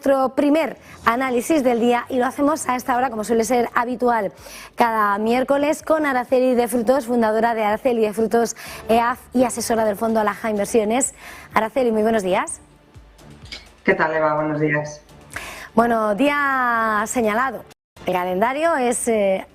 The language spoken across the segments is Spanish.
nuestro primer análisis del día y lo hacemos a esta hora, como suele ser habitual, cada miércoles con Araceli de Frutos, fundadora de Araceli de Frutos EAF y asesora del Fondo Alaja Inversiones. Araceli, muy buenos días. ¿Qué tal, Eva? Buenos días. Bueno, día señalado. El calendario es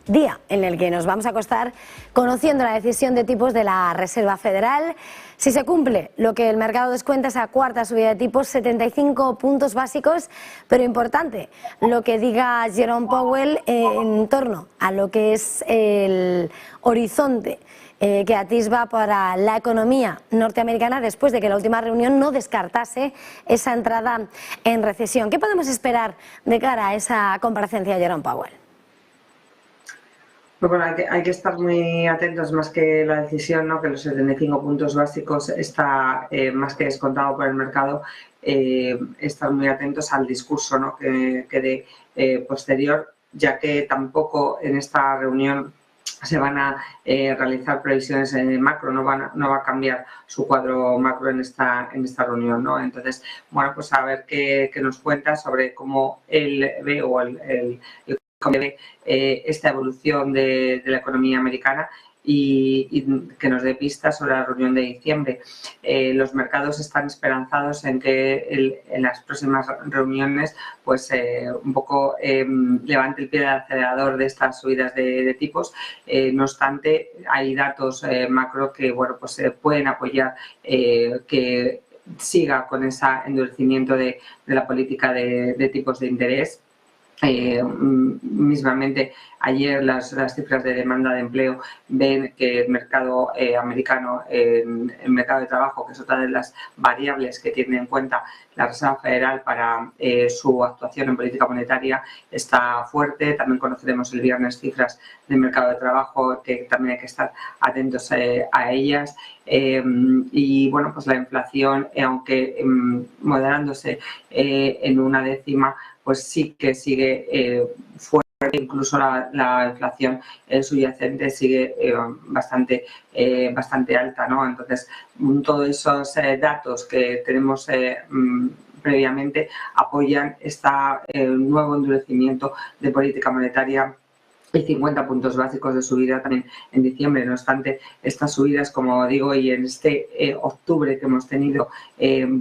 día en el que nos vamos a acostar conociendo la decisión de tipos de la Reserva Federal. Si se cumple lo que el mercado descuenta, esa cuarta subida de tipos, 75 puntos básicos, pero importante lo que diga Jerome Powell en torno a lo que es el horizonte que atisba para la economía norteamericana después de que la última reunión no descartase esa entrada en recesión. ¿Qué podemos esperar de cara a esa comparecencia de Jerome Powell? Pues bueno, hay que estar muy atentos, más que la decisión, ¿no? Que los 75 puntos básicos está más que descontado por el mercado, estar muy atentos al discurso, ¿no? que dé posterior, ya que tampoco en esta reunión se van a realizar previsiones macro, no va a cambiar su cuadro macro en esta reunión, ¿no? Entonces, bueno, pues a ver qué nos cuenta sobre cómo él ve o cómo ve esta evolución de la economía americana y que nos dé pistas sobre la reunión de diciembre. Los mercados están esperanzados en que en las próximas reuniones pues un poco levante el pie del acelerador de estas subidas de tipos. No obstante, hay datos macro que bueno, pues pueden apoyar que siga con ese endurecimiento de la política de tipos de interés. Mismamente ayer las cifras de demanda de empleo ven que el mercado americano, el mercado de trabajo, que es otra de las variables que tiene en cuenta la Reserva Federal para su actuación en política monetaria, está fuerte. También conoceremos el viernes cifras del mercado de trabajo que también hay que estar atentos a ellas. Y bueno, pues la inflación, aunque moderándose en una décima, pues sí que sigue fuerte, incluso la inflación subyacente sigue bastante alta, ¿no? Entonces, todos esos datos que tenemos previamente apoyan este nuevo endurecimiento de política monetaria y 50 puntos básicos de subida también en diciembre. No obstante, estas subidas, como digo, y en este octubre que hemos tenido,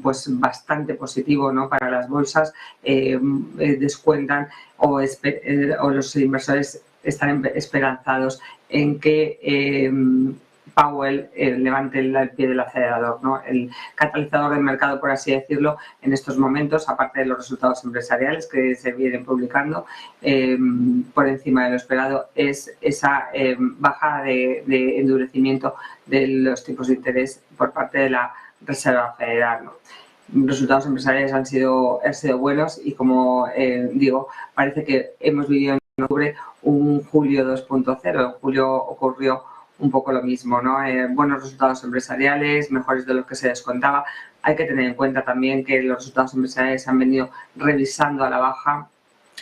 pues bastante positivo, ¿no? Para las bolsas, descuentan o los inversores están esperanzados en que Powell levante el pie del acelerador, ¿no? El catalizador del mercado, por así decirlo, en estos momentos, aparte de los resultados empresariales que se vienen publicando por encima de lo esperado, es esa bajada de endurecimiento de los tipos de interés por parte de la Reserva Federal, ¿no? Los resultados empresariales han sido buenos y, como digo, parece que hemos vivido en octubre un julio 2.0. En julio ocurrió un poco lo mismo, ¿no? Buenos resultados empresariales, mejores de lo que se descontaba. Hay que tener en cuenta también que los resultados empresariales se han venido revisando a la baja,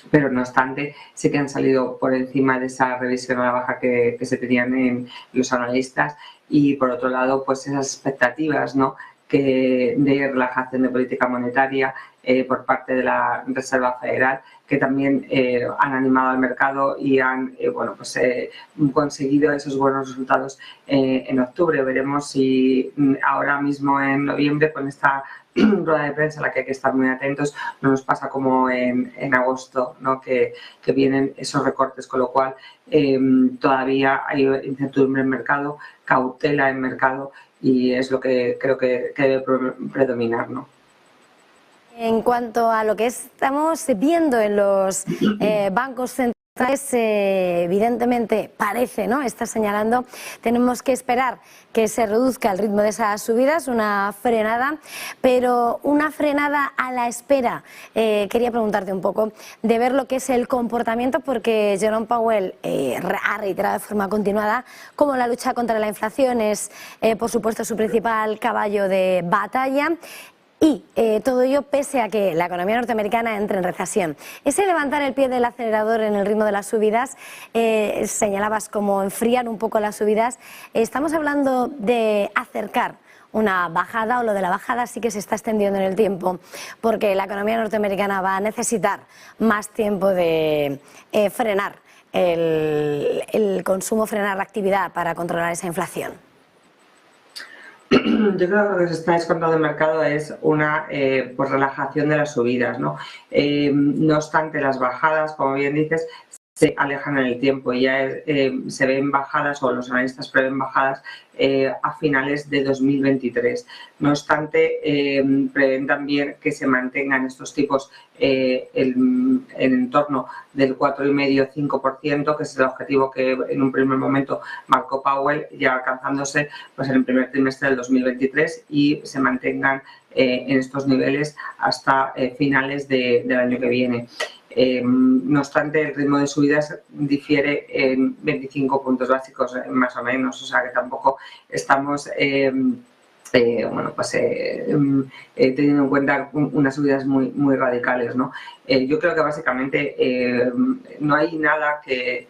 pero no obstante sí que han salido por encima de esa revisión a la baja que se tenían en los analistas. Y por otro lado, pues esas expectativas, ¿no? De relajación de política monetaria por parte de la Reserva Federal, que también han animado al mercado y han bueno, pues, conseguido esos buenos resultados en octubre. Veremos si ahora mismo en noviembre, con esta rueda de prensa a la que hay que estar muy atentos, no nos pasa como en agosto, ¿no? que vienen esos recortes, con lo cual todavía hay incertidumbre en mercado, cautela en mercado, y es lo que creo que debe predominar, ¿no? En cuanto a lo que estamos viendo en los bancos centrales, evidentemente parece, ¿no? Está señalando, tenemos que esperar que se reduzca el ritmo de esas subidas, una frenada, pero una frenada a la espera. Quería preguntarte un poco de ver lo que es el comportamiento, porque Jerome Powell ha reiterado de forma continuada cómo la lucha contra la inflación es, por supuesto, su principal caballo de batalla. Y todo ello pese a que la economía norteamericana entre en recesión. Ese levantar el pie del acelerador en el ritmo de las subidas, señalabas como enfriar un poco las subidas. Estamos hablando de acercar una bajada, o lo de la bajada sí que se está extendiendo en el tiempo, porque la economía norteamericana va a necesitar más tiempo de frenar el consumo, frenar la actividad para controlar esa inflación? Yo creo que lo que se está descontando el mercado es una pues relajación de las subidas, ¿no? No obstante, las bajadas, como bien dices, se alejan en el tiempo y ya se ven bajadas, o los analistas prevén bajadas a finales de 2023. No obstante, prevén también que se mantengan estos tipos en torno del 4,5-5%, que es el objetivo que en un primer momento marcó Powell, ya alcanzándose pues en el primer trimestre del 2023, y se mantengan en estos niveles hasta finales del año que viene. No obstante, el ritmo de subidas difiere en 25 puntos básicos más o menos, o sea que tampoco estamos teniendo en cuenta unas subidas muy radicales, ¿no? Yo creo que básicamente no hay nada que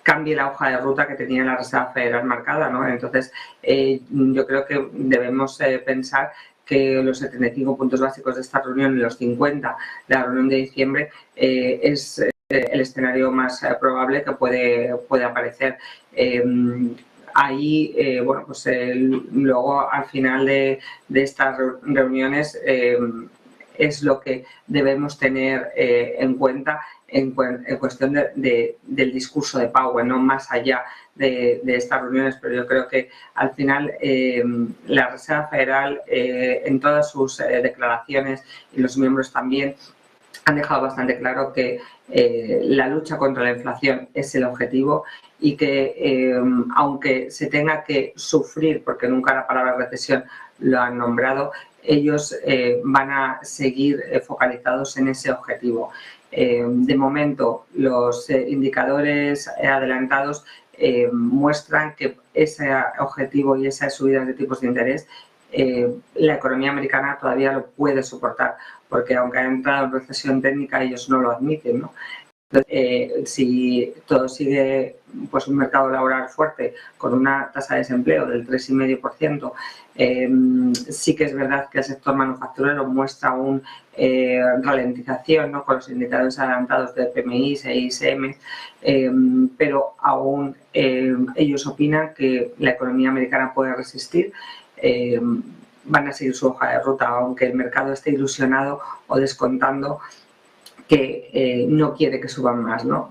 cambie la hoja de ruta que tenía la Reserva Federal marcada, ¿no? Entonces, yo creo que debemos pensar que los 75 puntos básicos de esta reunión y los 50 de la reunión de diciembre es el escenario más probable que puede aparecer. Ahí, luego al final de estas reuniones es lo que debemos tener en cuenta en cuestión del discurso de Powell, no más allá de estas reuniones, pero yo creo que al final la Reserva Federal en todas sus declaraciones, y los miembros también, han dejado bastante claro que la lucha contra la inflación es el objetivo, y que aunque se tenga que sufrir, porque nunca la palabra recesión lo han nombrado, ellos van a seguir focalizados en ese objetivo. De momento, los indicadores adelantados muestran que ese objetivo y esas subidas de tipos de interés la economía americana todavía lo puede soportar, porque aunque ha entrado en recesión técnica, ellos no lo admiten, ¿no? Entonces, si todo sigue pues un mercado laboral fuerte con una tasa de desempleo del 3,5%, sí que es verdad que el sector manufacturero muestra una ralentización, ¿no?, con los indicadores adelantados de PMI e ISM, pero aún ellos opinan que la economía americana puede resistir. Van a seguir su hoja de ruta, aunque el mercado esté ilusionado o descontando que no quiere que suban más, ¿no?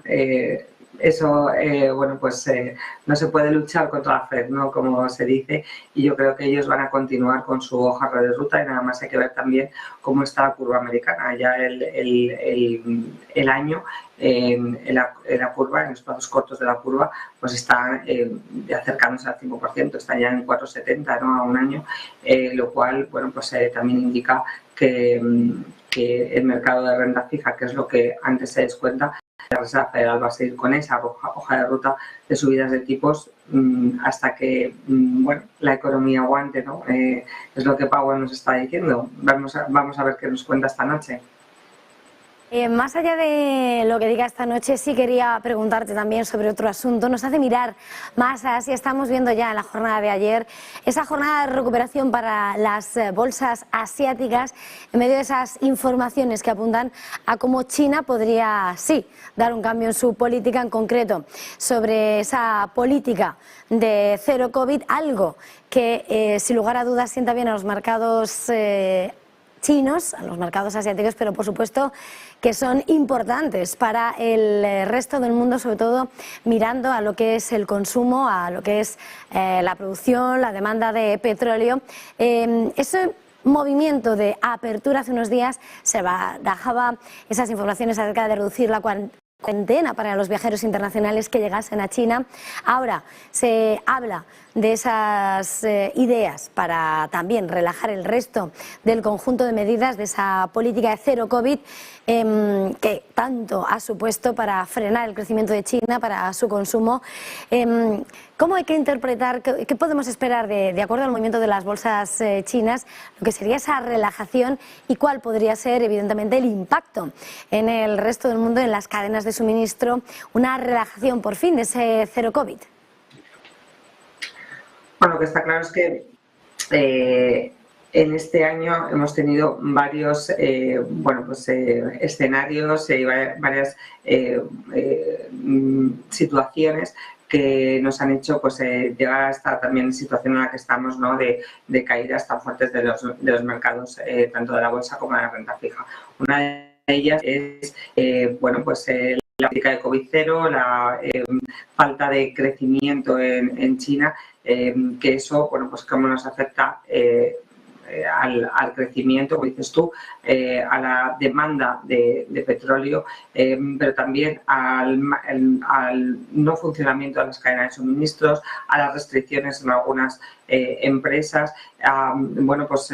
Eso, no se puede luchar contra la Fed, ¿no?, como se dice, y yo creo que ellos van a continuar con su hoja de ruta, y nada más hay que ver también cómo está la curva americana. Ya el año en la curva, en los plazos cortos de la curva, pues está acercándose al 5%, está ya en 4,70, ¿no?, a un año, lo cual, también indica que el mercado de renta fija, que es lo que antes se descuenta, la Reserva Federal va a seguir con esa hoja de ruta de subidas de tipos hasta que la economía aguante, ¿no? Es lo que Powell nos está diciendo. Vamos a ver qué nos cuenta esta noche. Más allá de lo que diga esta noche, sí quería preguntarte también sobre otro asunto. Nos hace mirar más a Asia. Estamos viendo ya en la jornada de ayer esa jornada de recuperación para las bolsas asiáticas, en medio de esas informaciones que apuntan a cómo China podría, sí, dar un cambio en su política, en concreto sobre esa política de cero COVID, algo que sin lugar a dudas sienta bien a los mercados chinos, a los mercados asiáticos, pero por supuesto que son importantes para el resto del mundo, sobre todo mirando a lo que es el consumo, a lo que es la producción, la demanda de petróleo. Ese movimiento de apertura hace unos días se barajaba esas informaciones acerca de reducir la cuarentena para los viajeros internacionales que llegasen a China. Ahora se habla de esas ideas para también relajar el resto del conjunto de medidas de esa política de cero COVID que tanto ha supuesto para frenar el crecimiento de China, para su consumo. ¿Cómo hay que interpretar, qué podemos esperar de acuerdo al movimiento de las bolsas chinas, lo que sería esa relajación, y cuál podría ser evidentemente el impacto en el resto del mundo, en las cadenas de suministro, una relajación por fin de ese cero COVID? Bueno, lo que está claro es que en este año hemos tenido varios escenarios y varias situaciones que nos han hecho llegar a esta también situación en la que estamos, ¿no? de caídas tan fuertes de los mercados, tanto de la bolsa como de la renta fija. Una de ellas es la política de COVID cero, la falta de crecimiento en China, que eso, cómo nos afecta al crecimiento, como dices tú, a la demanda de petróleo, pero también al no funcionamiento de las cadenas de suministros, a las restricciones en algunas empresas,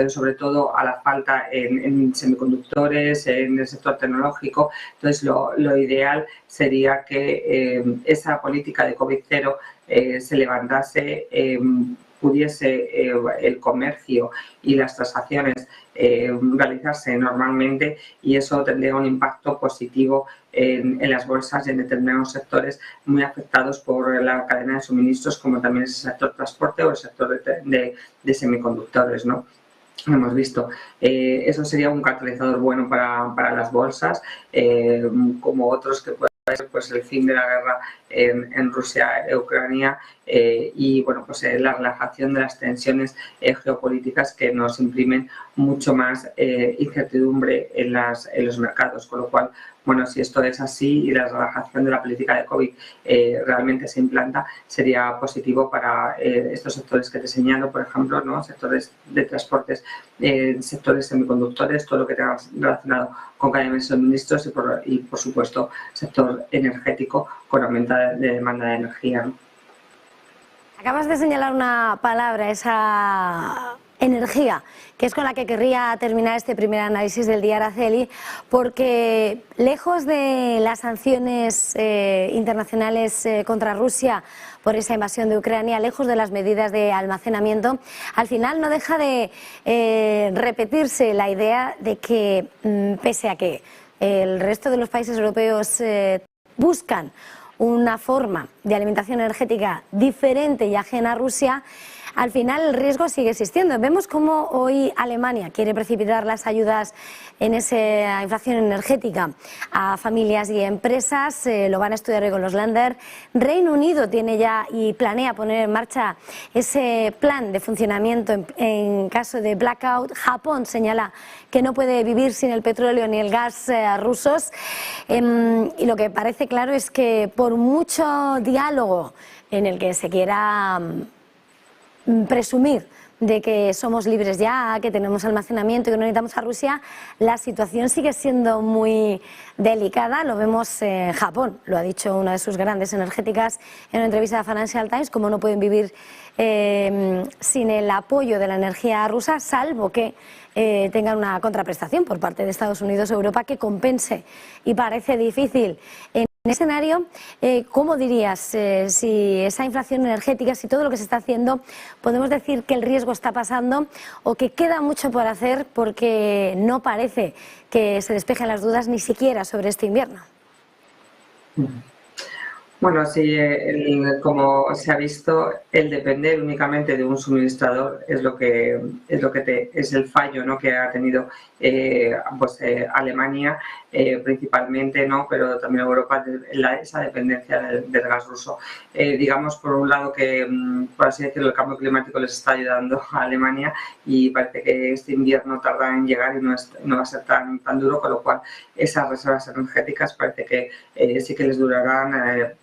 sobre todo a la falta en semiconductores, en el sector tecnológico. Entonces, lo ideal sería que esa política de COVID cero se levantase, pudiese el comercio y las transacciones realizarse normalmente, y eso tendría un impacto positivo en las bolsas y en determinados sectores muy afectados por la cadena de suministros, como también es el sector transporte o el sector de semiconductores, ¿no? Hemos visto. Eso sería un catalizador bueno para las bolsas, como otros que pueden ser el fin de la guerra en Rusia e Ucrania, y la relajación de las tensiones geopolíticas que nos imprimen mucho más incertidumbre en los mercados, con lo cual, si esto es así y la relajación de la política de COVID realmente se implanta, sería positivo para estos sectores que te señalo, por ejemplo, ¿no? Sectores de transportes, sectores semiconductores, todo lo que tenga relacionado con cadenas de suministros y por supuesto, sector energético con aumento de demanda de energía, ¿no? Acabas de señalar una palabra, esa energía, que es con la que querría terminar este primer análisis del día, Araceli, porque lejos de las sanciones internacionales contra Rusia por esa invasión de Ucrania, lejos de las medidas de almacenamiento, al final no deja de repetirse la idea de que, pese a que el resto de los países europeos buscan una forma de alimentación energética diferente y ajena a Rusia, al final el riesgo sigue existiendo. Vemos cómo hoy Alemania quiere precipitar las ayudas en esa inflación energética a familias y empresas, lo van a estudiar hoy con los Länder. Reino Unido tiene ya y planea poner en marcha ese plan de funcionamiento en caso de blackout. Japón señala que no puede vivir sin el petróleo ni el gas rusos, y lo que parece claro es que por mucho diálogo en el que se quiera presumir de que somos libres ya, que tenemos almacenamiento y que no necesitamos a Rusia, la situación sigue siendo muy delicada. Lo vemos en Japón, lo ha dicho una de sus grandes energéticas en una entrevista a Financial Times, como no pueden vivir sin el apoyo de la energía rusa, salvo que tengan una contraprestación por parte de Estados Unidos o Europa que compense, y parece difícil. En ese escenario, ¿cómo dirías si esa inflación energética, si todo lo que se está haciendo, podemos decir que el riesgo está pasando o que queda mucho por hacer porque no parece que se despejen las dudas ni siquiera sobre este invierno? Bueno, sí, como se ha visto, el depender únicamente de un suministrador es es el fallo, ¿no?, que ha tenido Alemania principalmente, ¿no?, pero también Europa, esa dependencia del gas ruso. Digamos, por un lado, que por así decirlo, el cambio climático les está ayudando a Alemania y parece que este invierno tarda en llegar y no va a ser tan duro, con lo cual esas reservas energéticas parece que sí que les durarán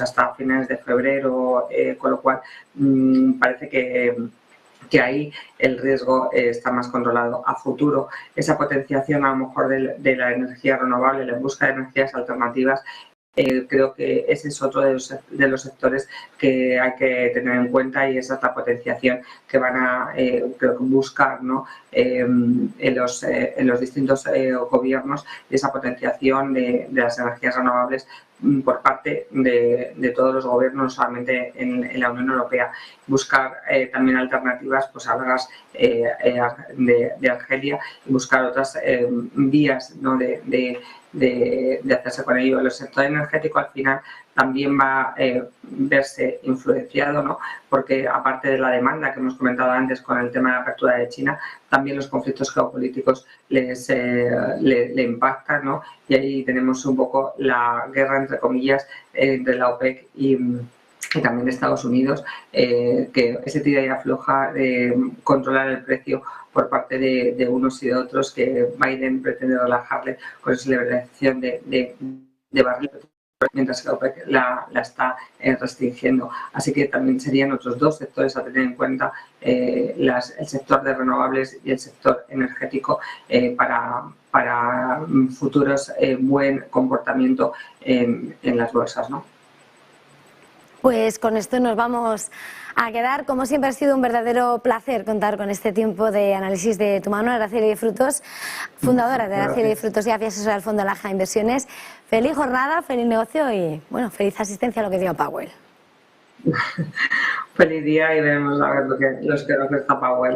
hasta finales de febrero, con lo cual parece que ahí el riesgo está más controlado. A futuro, esa potenciación a lo mejor de la energía renovable, la búsqueda de energías alternativas, creo que ese es otro de los sectores que hay que tener en cuenta, y esa es la potenciación que van a buscar, ¿no?, en los distintos gobiernos, esa potenciación de las energías renovables por parte de todos los gobiernos, no solamente en la Unión Europea. Buscar también alternativas al gas de Argelia, y buscar otras vías, ¿no?, de hacerse con ello. El sector energético al final también va a verse influenciado, ¿no? Porque aparte de la demanda que hemos comentado antes con el tema de la apertura de China, también los conflictos geopolíticos le impactan, ¿no? Y ahí tenemos un poco la guerra, entre comillas, entre la OPEC y también Estados Unidos, que ese tira y afloja de controlar el precio por parte de unos y de otros, que Biden pretende relajarle con esa liberalización de barril, mientras que la OPEC la está restringiendo. Así que también serían otros dos sectores a tener en cuenta, el sector de renovables y el sector energético, para futuros buen comportamiento en las bolsas, ¿no? Pues con esto nos vamos a quedar. Como siempre, ha sido un verdadero placer contar con este tiempo de análisis de tu mano, Araceli de Frutos, fundadora de Araceli de Frutos y asesora del Fondo Laja Inversiones. Feliz jornada, feliz negocio y, bueno, feliz asistencia a lo que dio Powell. Feliz día y veremos a ver los que nos está Powell.